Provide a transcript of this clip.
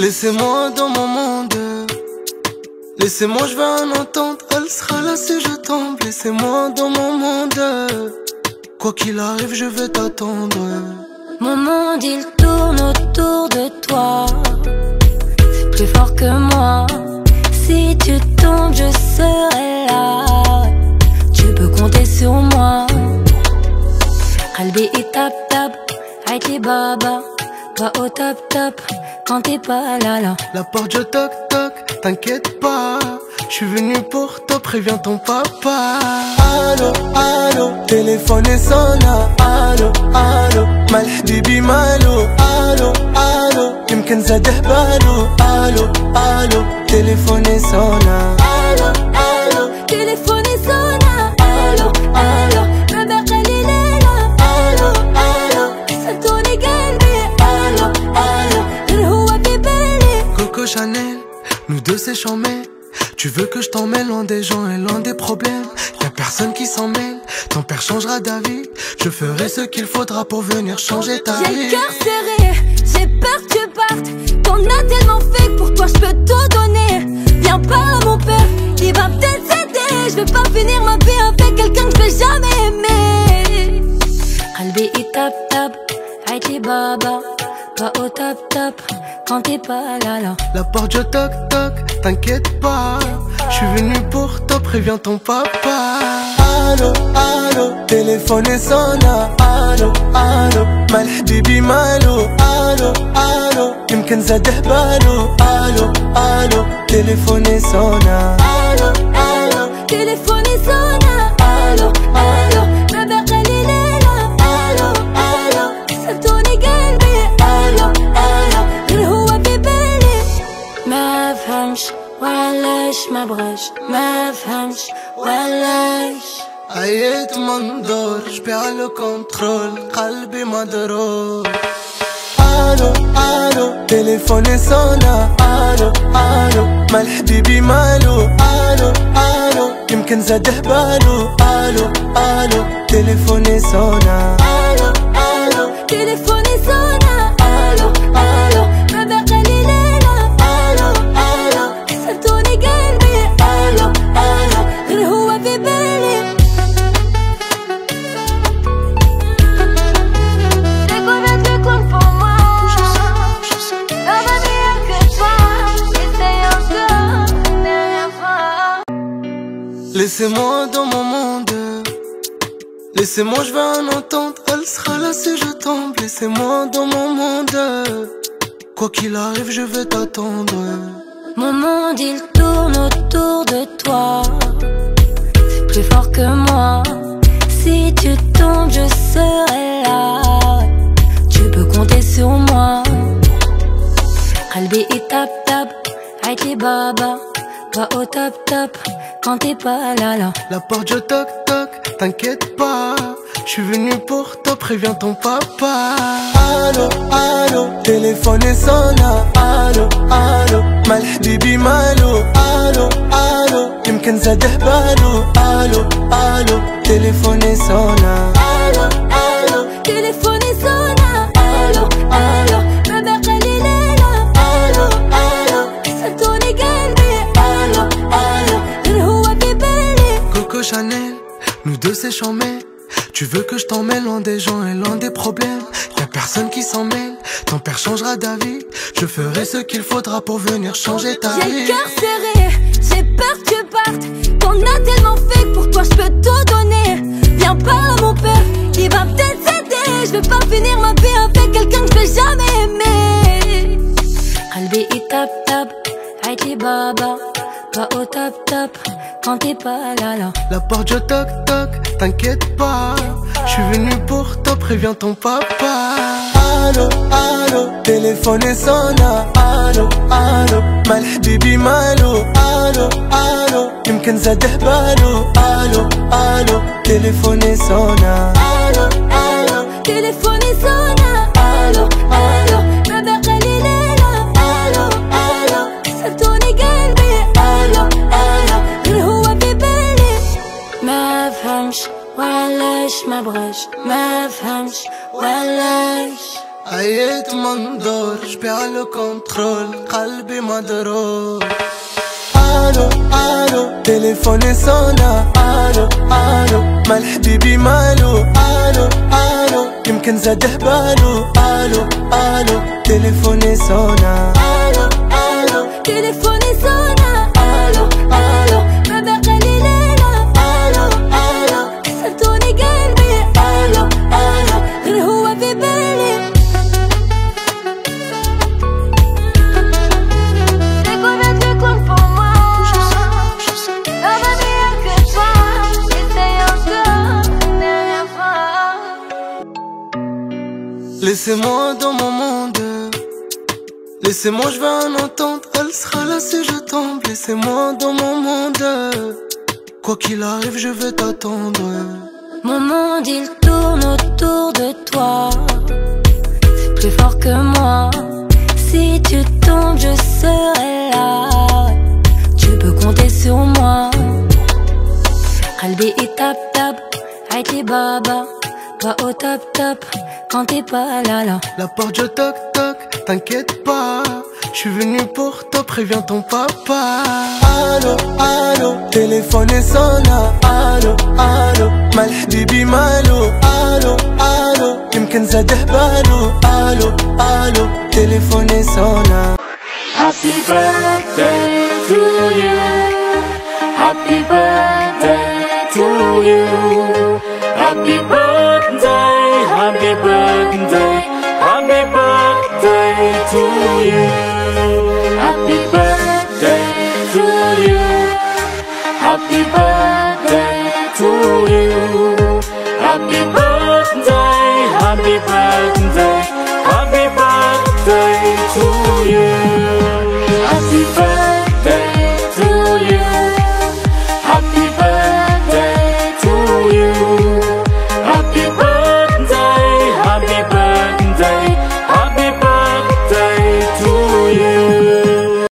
Laissez-moi dans mon monde. Laissez-moi, je veux en entendre. Elle sera là si je tombe. Laissez-moi dans mon monde. Quoi qu'il arrive, je vais t'attendre. Mon monde il tourne autour de toi. C'est plus fort que moi. Si tu tombes, je serai là. Tu peux compter sur moi. Qalbi il tap tap, Aïti baba. Pas au top top quand t'es pas là. La porte je toc toc, t'inquiète pas. Je suis venu pour toi, préviens ton papa. Allô, allô, téléphone sonne. Allô, allô, mal habibi malo. Allô, allô, يمكن زاده بالو. Allô, allô, téléphone sonne. Allô, allô, téléphone sonne. Allô, allô, ma belle Lila. Allô, allô, سلطوني قلبي. Allô, allô, غير هو في بالي. Coco Chanel, nous deux c'est chambé. Tu veux que je t'emmène loin des gens et loin des problèmes. Y'a personne qui s'en mêle, ton père changera d'avis. Je ferai ce qu'il faudra pour venir changer ta vie. J'ai le cœur serré, j'ai peur que tu partes. T'en as tellement fait, pour toi je peux tout donner. Viens parle à mon père, il va peut-être s'aider. Je veux pas finir ma vie avec quelqu'un que je vais jamais aimer. Qalbi il tap tap, Aïti baba. Pas au top top quand t'es pas là. La porte je toc toc, t'inquiète pas. Je suis venu pour toi, préviens ton papa. Allô, allô, téléphone sonne. Allô, allô, mal habibi malo. Allô, allô, يمكن زاده بالو. Allô, allô, téléphone sonne. Allô, allô, téléphone sonne. Allô, allô, ma belle Lila. Allô, allô, سلطوني قلبي. Allô, allô, غير هو في بالي. ما فهمش وعلاش ما بغاش. ما فهمش وعلاش. عييت منظور جبيع له كنترول قلبي مضروب. الو الو تليفوني صونا. الو الو مال حبيبي مالو. الو الو يمكن زاده بالو. الو الو تليفوني صونا. Allô, allô, téléphone sonne. Allô, allô, ma belle Lila. Allô, allô, سلطوني قلبي. Allô, allô, غير هو في بالي. T'es convaincu comme pour moi. La manière que toi, essaye encore, dernière fois. Laissez-moi dans mon monde. Laissez-moi, je veux en entendre. Elle sera là si je tombe. Laissez-moi dans mon monde. Quoi qu'il arrive, je vais t'attendre. Mon monde il tourne autour de toi. C'est plus fort que moi. Si tu tombes, je serai là. Tu peux compter sur moi. Qalbi il tap tap, Aïti baba. Pas au top top quand t'es pas là. La porte je toc toc, t'inquiète pas. Je suis venu pour toi, préviens ton papa. Allô, allô, téléphone sonne. Allô, allô, mal habibi malo. Allô, allô, يمكن زاده بالو. Allô, allô, téléphone sonne. Allô, allô, téléphone sonne. Allô, allô, ma belle Lila. Allô, allô, سلطوني قلبي. Allô, allô, غير هو في بالي. Coco Chanel, nous deux c'est chambé. Tu veux que je t'emmène loin des gens et loin des problèmes. Y'a personne qui s'en mêle, ton père changera d'avis. Je ferai ce qu'il faudra pour venir changer ta vie. J'ai le cœur serré, j'ai peur que tu partes. T'en as tellement fait, pour toi je peux tout donner. Viens parle à mon père, il va peut-être s'aider. Je veux pas finir ma vie avec quelqu'un que je vais jamais aimer. Qalbi il tap tap, Aïti baba. Pas au top top quand t'es pas là. La porte je toc toc, t'inquiète pas. Je suis venu pour toi, préviens ton papa. Allô, allô, téléphone sonne. Allô, allô, mal habibi malo. Allô, allô, يمكن زاده بالو. Allô, allô, téléphone sonne. Allô, allô, téléphone sonne. Allô, allô, ma belle Lila. Allô, allô, سلطوني قلبي. Allô, allô, غير هو في بالي. ما فهمش وعلاش ما بغاش. ما فهمش وعلاش. عييت منظور جبيع له كنترول قلبي مضروب. الو الو تليفوني صونا، الو الو مال حبيبي مالو، الو الو يمكن زاد حبالو، الو الو تليفوني صونا، الو الو تليفوني صونا، الو الو ما بقى لي ليلة، الو الو كسرتوني قلبي، الو الو غير هو في بالي. Laissez-moi dans mon monde, laissez-moi je vais en entendre, elle sera là si je tombe. Laissez-moi dans mon monde, quoi qu'il arrive je vais t'attendre. Mon monde il tourne autour de toi, c'est plus fort que moi. Si tu tombes je serai là, tu peux compter sur moi. Qalbi il tape tape, Aïti baba, pas au tap tap quand t'es pas là. La porte je toc toc, t'inquiète pas, je suis venu pour toi, préviens ton papa. Allo allo téléphone sonne, allo allo mal حبيبي مالو، allo allo يمكن زاد حبالو، allo allo téléphone sonne. Happy birthday to you, happy birthday to you, happy birthday, happy birthday, happy birthday to you, happy birthday to you, happy birthday to you.